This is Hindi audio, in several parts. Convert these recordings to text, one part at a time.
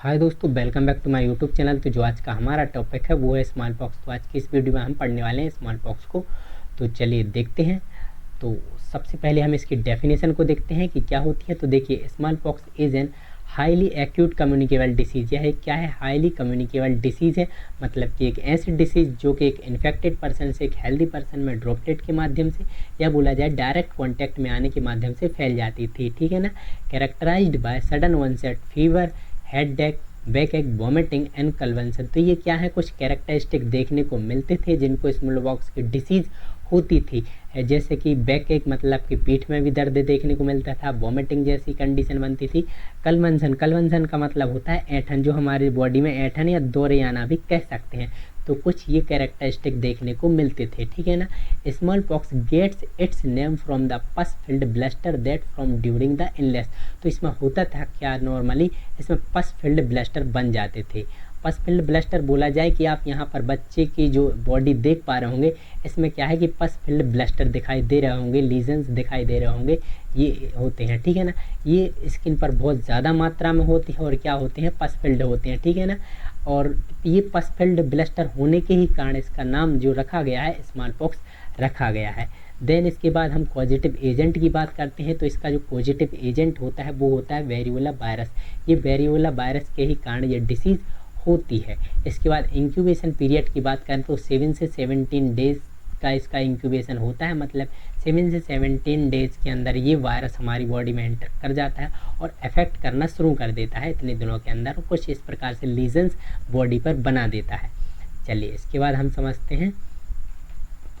हाय दोस्तों, welcome back to my YouTube channel. तो जो आज का हमारा टॉपिक है वो है स्मॉल पॉक्स। तो आज की इस वीडियो में हम पढ़ने वाले हैं स्मॉल पॉक्स को। तो चलिए देखते हैं। तो सबसे पहले हम इसकी डेफिनेशन को देखते हैं कि क्या होती है। तो देखिए, small pox is an highly acute communicable disease. यह क्या है? हाईली कम्युनिकेबल डिसीज़ है, मतलब कि एक ऐसी डिसीज़ जो कि एक इन्फेक्टेड पर्सन से एक हेल्दी पर्सन में ड्रॉपलेट के माध्यम से या बोला जाए डायरेक्ट कॉन्टैक्ट में आने के माध्यम से फैल जाती थी। ठीक है ना। Characterised by sudden onset fever, headache, back ache, vomiting and convulsion. तो ये क्या है? कुछ कैरेक्टरिस्टिक देखने को मिलते थे जिनको स्मॉल पॉक्स की डिसीज़ होती थी। जैसे कि बैक एक मतलब कि पीठ में भी दर्द देखने को मिलता था, वॉमिटिंग जैसी कंडीशन बनती थी। कन्वल्सन का मतलब होता है ऐंठन, जो हमारी बॉडी में ऐंठन या दौरे आना भी कह सकते हैं। तो कुछ ये कैरेक्टरिस्टिक देखने को मिलते थे। ठीक है ना। Small pox gets its name from the pus filled blister that from during the illness. तो इसमें होता था क्या? नॉर्मली इसमें पस फिल्ड ब्लस्टर बन जाते थे। पस फिल्ड ब्लस्टर बोला जाए कि आप यहाँ पर बच्चे की जो बॉडी देख पा रहे होंगे, इसमें क्या है कि पस फिल्ड ब्लस्टर दिखाई दे रहे होंगे, लीजन्स दिखाई दे रहे होंगे, ये होते हैं। ठीक है ना। ये स्किन पर बहुत ज़्यादा मात्रा में होती है और क्या होते हैं? पस फिल्ड होते हैं। ठीक है ना। और ये पस फिल्ड ब्लस्टर होने के ही कारण इसका नाम जो रखा गया है स्मॉल पॉक्स रखा गया है। देन इसके बाद हम पॉजिटिव एजेंट की बात करते हैं। तो इसका जो पॉजिटिव एजेंट होता है वो होता है वेरियोला वायरस। ये वेरियोला वायरस के ही कारण ये डिसीज़ होती है। इसके बाद इंक्यूबेशन पीरियड की बात करें तो 7 से 17 डेज़ का इसका इंक्यूबेशन होता है, मतलब 7 से 17 डेज़ के अंदर ये वायरस हमारी बॉडी में एंटर कर जाता है और अफेक्ट करना शुरू कर देता है इतने दिनों के अंदर। कुछ इस प्रकार से लीजन्स बॉडी पर बना देता है। चलिए इसके बाद हम समझते हैं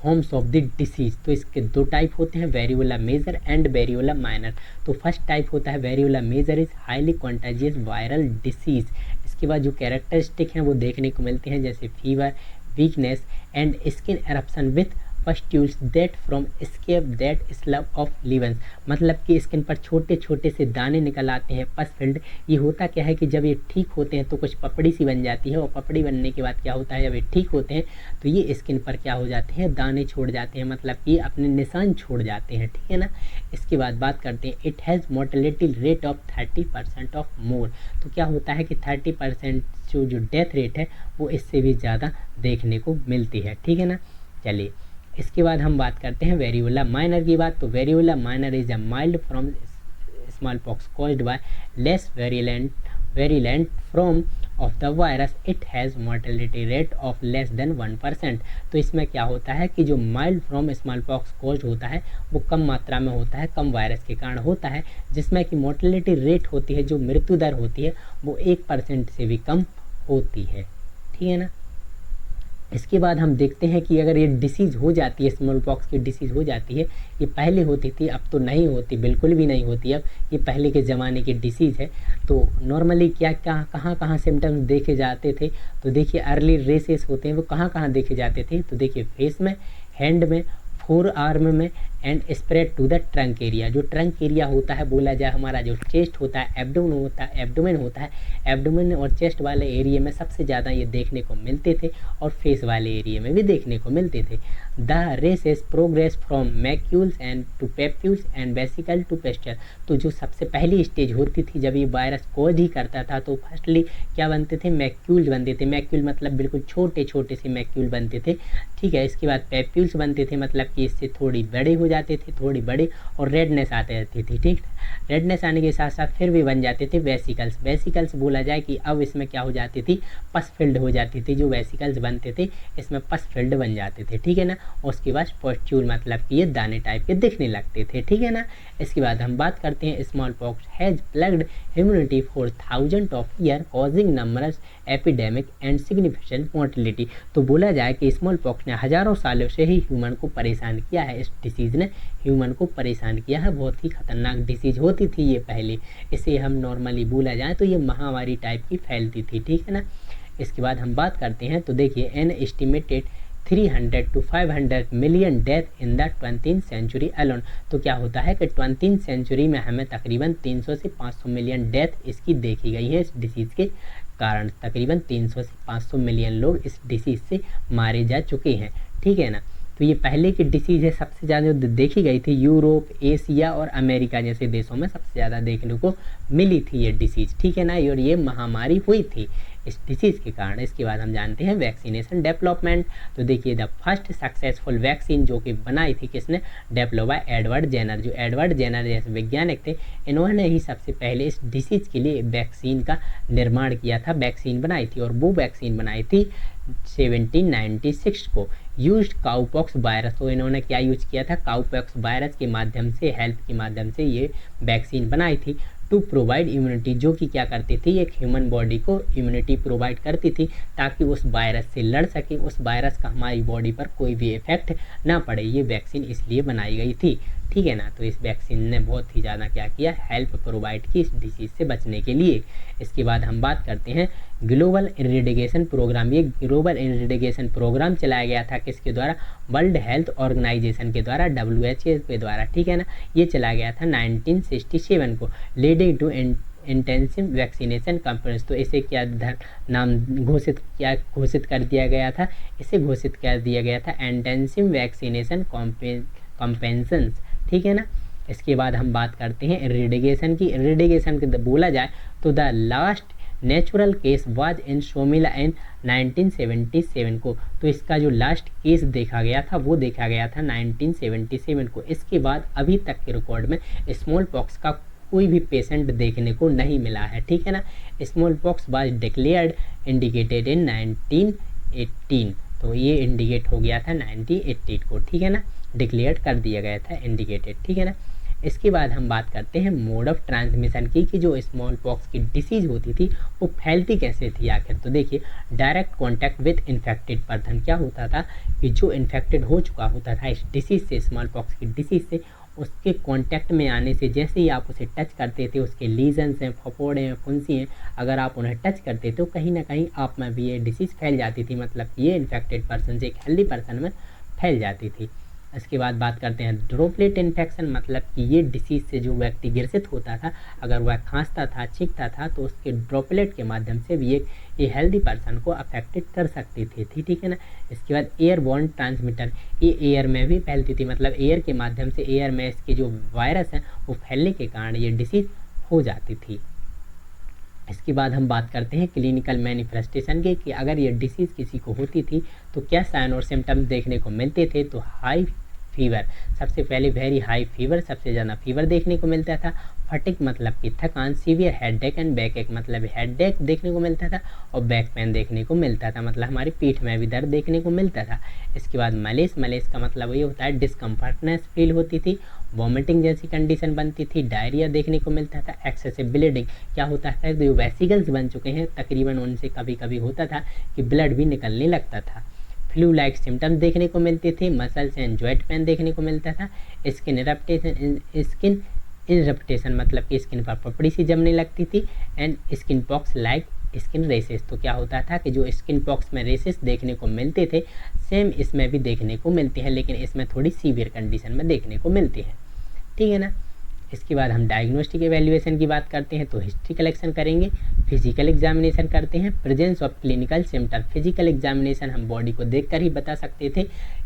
फॉर्म्स ऑफ द डिसीज़। तो इसके दो टाइप होते हैं, variola major and variola minor. तो फर्स्ट टाइप होता है variola major is highly contagious viral disease. इसके बाद जो कैरेक्टरिस्टिक हैं वो देखने को मिलते हैं, जैसे fever, weakness and skin eruption with pustules that from scab that slough off leaving. मतलब कि स्किन पर छोटे छोटे से दाने निकल आते हैं, पस फिल्ड। ये होता क्या है कि जब ये ठीक होते हैं तो कुछ पपड़ी सी बन जाती है और पपड़ी बनने के बाद क्या होता है, जब ये ठीक होते हैं तो ये स्किन पर क्या हो जाते हैं? दाने छोड़ जाते हैं, मतलब कि अपने निशान छोड़ जाते हैं। ठीक है ना। इसके बाद बात करते हैं it has mortality rate of 30% of more. तो क्या होता है कि 30% जो डेथ रेट है वो इससे भी ज़्यादा देखने को मिलती है। ठीक है ना। चलिए इसके बाद हम बात करते हैं वेरियोला माइनर की बात। तो variola minor is a mild from smallpox caused by less virulent from of the virus. It has mortality rate of less than 1%। तो इसमें क्या होता है कि जो mild from smallpox caused होता है वो कम मात्रा में होता है, कम वायरस के कारण होता है, जिसमें कि मोर्टेलिटी रेट होती है, जो मृत्यु दर होती है वो 1% से भी कम होती है। ठीक है ना। इसके बाद हम देखते हैं कि अगर ये डिसीज़ हो जाती है, स्मॉल पॉक्स की डिसीज़ हो जाती है, ये पहले होती थी, अब तो नहीं होती, बिल्कुल भी नहीं होती अब, ये पहले के ज़माने की डिसीज़ है। तो नॉर्मली क्या कहाँ सिम्टम्स देखे जाते थे? तो देखिए अर्ली रेसेस होते हैं वो कहाँ देखे जाते थे? तो देखिए फेस में, हैंड में, फोर आर्म में and spread to the trunk area. जो ट्रंक एरिया होता है, बोला जाए हमारा जो चेस्ट होता है, एब्डोमेन होता है, एब्डोमेन और चेस्ट वाले एरिया में सबसे ज़्यादा ये देखने को मिलते थे और फेस वाले एरिया में भी देखने को मिलते थे। The rashes progress from macules and to papules and vesicle to pustule. तो जो सबसे पहली स्टेज होती थी जब ये वायरस कोज ही करता था तो फर्स्टली क्या बनते थे? मैक्यूल्स बनते थे। मैक्यूल मतलब बिल्कुल छोटे छोटे से मैक्यूल बनते थे। ठीक है। इसके बाद पेप्यूल्स बनते थे, मतलब कि इससे थोड़ी बड़े हो जाते थे, थोड़ी बड़े, और रेडनेस आते रहती थी। ठीक। रेडनेस आने के साथ साथ फिर भी बन जाते थे वेसिकल्स बोला जाए कि अब इसमें क्या हो जाती थी? पस फिल्ड हो जाती थी। जो वेसिकल्स बनते थे इसमें पस फिल्ड बन जाते थे। ठीक है ना। और उसके बाद पस्ट्यूल मतलब कि ये दाने टाइप के दिखने लगते थे। ठीक है ना। इसके बाद हम बात करते हैं small pox has plagued immunity for thousand of year causing numerous epidemic and significant mortality. तो बोला जाए कि स्मॉल पॉक्स ने हज़ारों सालों से ही ह्यूमन को परेशान किया है। इस डिसीज़ ने ह्यूमन को परेशान किया है। बहुत ही खतरनाक डिसीज़ होती थी ये पहले। इसे हम नॉर्मली बोला जाए तो ये महामारी टाइप की फैलती थी। ठीक है ना। इसके बाद हम बात करते हैं तो देखिए an estimated 300 to 500 million death in the 20th century alone. तो क्या होता है कि 20th सेंचुरी में हमें तकरीबन 300 से 500 मिलियन डेथ इसकी देखी गई है। इस डिसीज़ के कारण तकरीबन 300 से 500 मिलियन लोग इस डिसीज़ से मारे जा चुके हैं। ठीक है ना। तो ये पहले की डिसीज़ है, सबसे ज़्यादा जो देखी गई थी यूरोप, एशिया और अमेरिका जैसे देशों में सबसे ज़्यादा देखने को मिली थी ये डिसीज़, ठीक है ना। और ये महामारी हुई थी इस डिसीज़ के कारण। इसके बाद हम जानते हैं वैक्सीनेशन डेवलपमेंट। तो देखिए द फर्स्ट सक्सेसफुल वैक्सीन जो कि बनाई थी किसने, डेवलप बाय एडवर्ड जेनर। जो एडवर्ड जेनर जैसे वैज्ञानिक थे, इन्होंने ही सबसे पहले इस डिसीज़ के लिए वैक्सीन का निर्माण किया था, वैक्सीन बनाई थी। और वो वैक्सीन बनाई थी 1796 को, यूज्ड काउपॉक्स वायरस। तो इन्होंने क्या यूज किया था, काउपॉक्स वायरस के माध्यम से, हेल्प के माध्यम से ये वैक्सीन बनाई थी टू प्रोवाइड इम्यूनिटी, जो कि क्या करती थी, एक ह्यूमन बॉडी को इम्यूनिटी प्रोवाइड करती थी ताकि उस वायरस से लड़ सके, उस वायरस का हमारी बॉडी पर कोई भी इफेक्ट ना पड़े। ये वैक्सीन इसलिए बनाई गई थी, ठीक है ना। तो इस वैक्सीन ने बहुत ही ज़्यादा क्या किया, हेल्प प्रोवाइड की इस डिसीज़ से बचने के लिए। इसके बाद हम बात करते हैं ग्लोबल इरेडिकेशन प्रोग्राम। ये ग्लोबल इरेडिकेशन प्रोग्राम चलाया गया था किसके द्वारा, वर्ल्ड हेल्थ ऑर्गेनाइजेशन के द्वारा, WHO के द्वारा, ठीक है ना। ये चलाया गया था 1967 को, leading to intensive vaccination conference. तो इसे क्या नाम घोषित कर दिया गया था, इसे घोषित कर दिया गया था इंटेंसिव वैक्सीनेशन कॉम्पेंशंस, ठीक है ना। इसके बाद हम बात करते हैं इरेडिकेशन की। इरेडिकेशन के बोला जाए तो the last natural case was in Somalia in 1977 को। तो इसका जो लास्ट केस देखा गया था वो देखा गया था 1977 को। इसके बाद अभी तक के रिकॉर्ड में स्मॉल पॉक्स का कोई भी पेशेंट देखने को नहीं मिला है, ठीक है ना। Small pox was declared indicated in 1918। तो ये इंडिकेट हो गया था 1988 को, ठीक है ना, डिक्लेयर कर दिया गया था इंडिकेटेड, ठीक है ना। इसके बाद हम बात करते हैं मोड ऑफ ट्रांसमिशन की, कि जो स्मॉल पॉक्स की डिसीज़ होती थी वो फैलती कैसे थी आखिर। तो देखिए direct contact with infected person. क्या होता था कि जो इन्फेक्टेड हो चुका होता था इस डिसीज़ से, स्मॉल पॉक्स की डिसीज़ से, उसके कांटेक्ट में आने से जैसे ही आप उसे टच करते थे, उसके लीजन्स हैं, फफोड़े हैं, फुंसी हैं, अगर आप उन्हें टच करते तो कहीं ना कहीं आप में भी ये डिसीज़ फैल जाती थी, मतलब ये इन्फेक्टेड पर्सन से एक हेल्दी पर्सन में फैल जाती थी। इसके बाद बात करते हैं ड्रॉपलेट इन्फेक्शन, मतलब कि ये डिसीज़ से जो व्यक्ति ग्रसित होता था, अगर वह खांसता था, छींकता था, तो उसके ड्रॉपलेट के माध्यम से भी ये हेल्दी पर्सन को अफेक्टेड कर सकती थी, ठीक है ना। इसके बाद एयरबॉर्न ट्रांसमिटर, ये एयर में भी फैलती थी, मतलब एयर के माध्यम से, एयर में इसके जो वायरस हैं वो फैलने के कारण ये डिसीज़ हो जाती थी। इसके बाद हम बात करते हैं क्लिनिकल मैनिफेस्टेशन के, कि अगर ये डिसीज़ किसी को होती थी तो क्या साइन और सिम्टम्स देखने को मिलते थे। तो हाई फीवर, सबसे पहले वेरी हाई फीवर, सबसे ज़्यादा फीवर देखने को मिलता था। फटिक मतलब कि थकान, सीवियर हेडेक एंड बैक एक, मतलब हेडेक देखने को मिलता था, और बैक पेन देखने को मिलता था, मतलब हमारी पीठ में भी दर्द देखने को मिलता था। इसके बाद मलेस, मलेस का मतलब ये होता है डिस्कम्फर्टनेस फील होती थी, वॉमिटिंग जैसी कंडीशन बनती थी, डायरिया देखने को मिलता था। एक्सेसिव ब्लीडिंग, क्या होता है, जो वेसिकल्स बन चुके हैं तकरीबन उनसे कभी कभी होता था कि ब्लड भी निकलने लगता था। फ्लू लाइक सिम्टम्स देखने को मिलते थे, मसल्स एंड जॉइंट पेन देखने को मिलता था। स्किन इरप्टेशन मतलब कि स्किन पर पपड़ी सी जमने लगती थी। And skin pox like skin rashes, तो क्या होता था कि जो स्किन पॉक्स में रेसेस देखने को मिलते थे, सेम इसमें भी देखने को मिलते हैं, लेकिन इसमें थोड़ी सीवियर कंडीशन में देखने को मिलती है, ठीक है ना। इसके बाद हम डायग्नोस्टिक एवेल्युएशन की बात करते हैं, तो हिस्ट्री कलेक्शन करेंगे, फिजिकल एग्जामिनेशन करते हैं, presence of clinical symptom. Physical examination हम बॉडी को देखकर ही बता सकते थे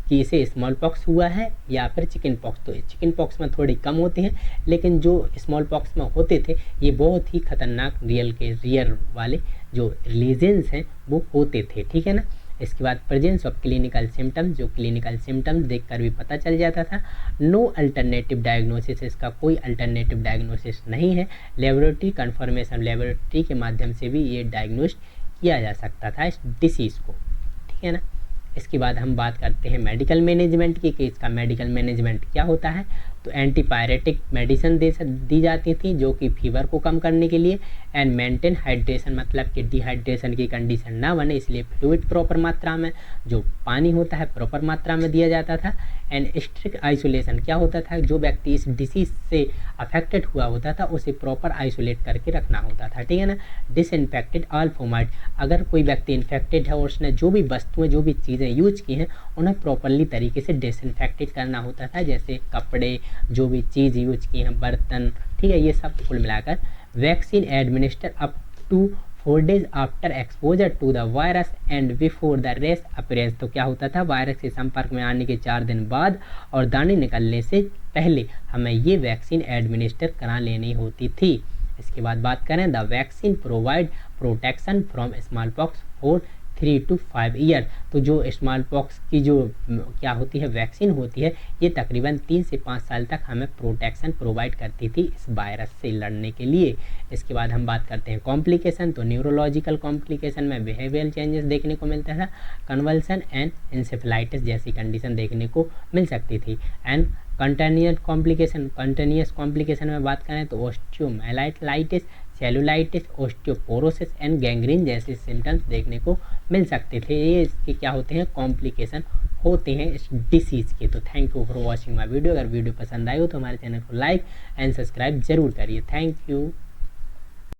कि इसे स्मॉल पॉक्स हुआ है या फिर चिकन पॉक्स। तो चिकन पॉक्स में थोड़ी कम होते हैं, लेकिन जो स्मॉल पॉक्स में होते थे ये बहुत ही खतरनाक रियल वाले जो लीजेंस हैं वो होते थे, ठीक है ना। इसके बाद प्रेजेंस ऑफ क्लिनिकल सिम्टम्स, जो क्लिनिकल सिम्टम्स देखकर भी पता चल जाता था। नो अल्टरनेटिव डायग्नोसिस, इसका कोई अल्टरनेटिव डायग्नोसिस नहीं है। लेबोरेटरी कन्फर्मेशन, लेबोरेटरी के माध्यम से भी ये डायग्नोज किया जा सकता था इस डिसीज़ को, ठीक है ना। इसके बाद हम बात करते हैं मेडिकल मैनेजमेंट की, कि इसका मेडिकल मैनेजमेंट क्या होता है। तो एंटीपायरेटिक मेडिसिन दी जाती थी जो कि फीवर को कम करने के लिए। एंड मेंटेन हाइड्रेशन, मतलब कि डिहाइड्रेशन की कंडीशन ना बने इसलिए फ्लूइड प्रॉपर मात्रा में, जो पानी होता है प्रॉपर मात्रा में दिया जाता था। एंड स्ट्रिक्ट आइसोलेशन, क्या होता था, जो व्यक्ति इस डिसीज से अफेक्टेड हुआ होता था उसे प्रॉपर आइसोलेट करके रखना होता था, ठीक है ना। डिसइंफेक्टेड ऑल फॉर्मेट, अगर कोई व्यक्ति इन्फेक्टेड है और उसने जो भी वस्तुएं, जो भी चीज़ें यूज की हैं उन्हें प्रॉपरली तरीके से डिसइंफेक्टेड करना होता था, जैसे कपड़े, जो भी चीज़ यूज की हैं, बर्तन, ठीक है, ये सब कुल मिलाकर। Vaccine administer up to 4 days after exposure to the virus and before the rest appearance. तो क्या होता था, वायरस के संपर्क में आने के 4 दिन बाद और दाने निकलने से पहले हमें ये वैक्सीन एडमिनिस्टर करा लेनी होती थी। इसके बाद बात करें, the vaccine provide protection from small pox for 3 to 5 year. तो जो स्मॉल पॉक्स की जो क्या होती है वैक्सीन होती है, ये तकरीबन 3 से 5 साल तक हमें प्रोटेक्शन प्रोवाइड करती थी इस वायरस से लड़ने के लिए। इसके बाद हम बात करते हैं कॉम्प्लिकेशन। तो न्यूरोलॉजिकल कॉम्प्लिकेशन में बिहेवियरल चेंजेस देखने को मिलता था, कन्वल्सन एंड इंसेफेलाइटिस जैसी कंडीशन देखने को मिल सकती थी। एंड कंटिन्यूस कॉम्प्लिकेशन में बात करें तो osteomyelitis, cellulitis, osteoporosis and gangrene जैसे सिम्टम्स देखने को मिल सकते थे। ये इसके क्या होते हैं, कॉम्प्लिकेशन होते हैं इस डिसीज़ के। तो thank you for watching my video. अगर वीडियो पसंद आई हो तो हमारे चैनल को लाइक एंड सब्सक्राइब जरूर करिए। Thank you.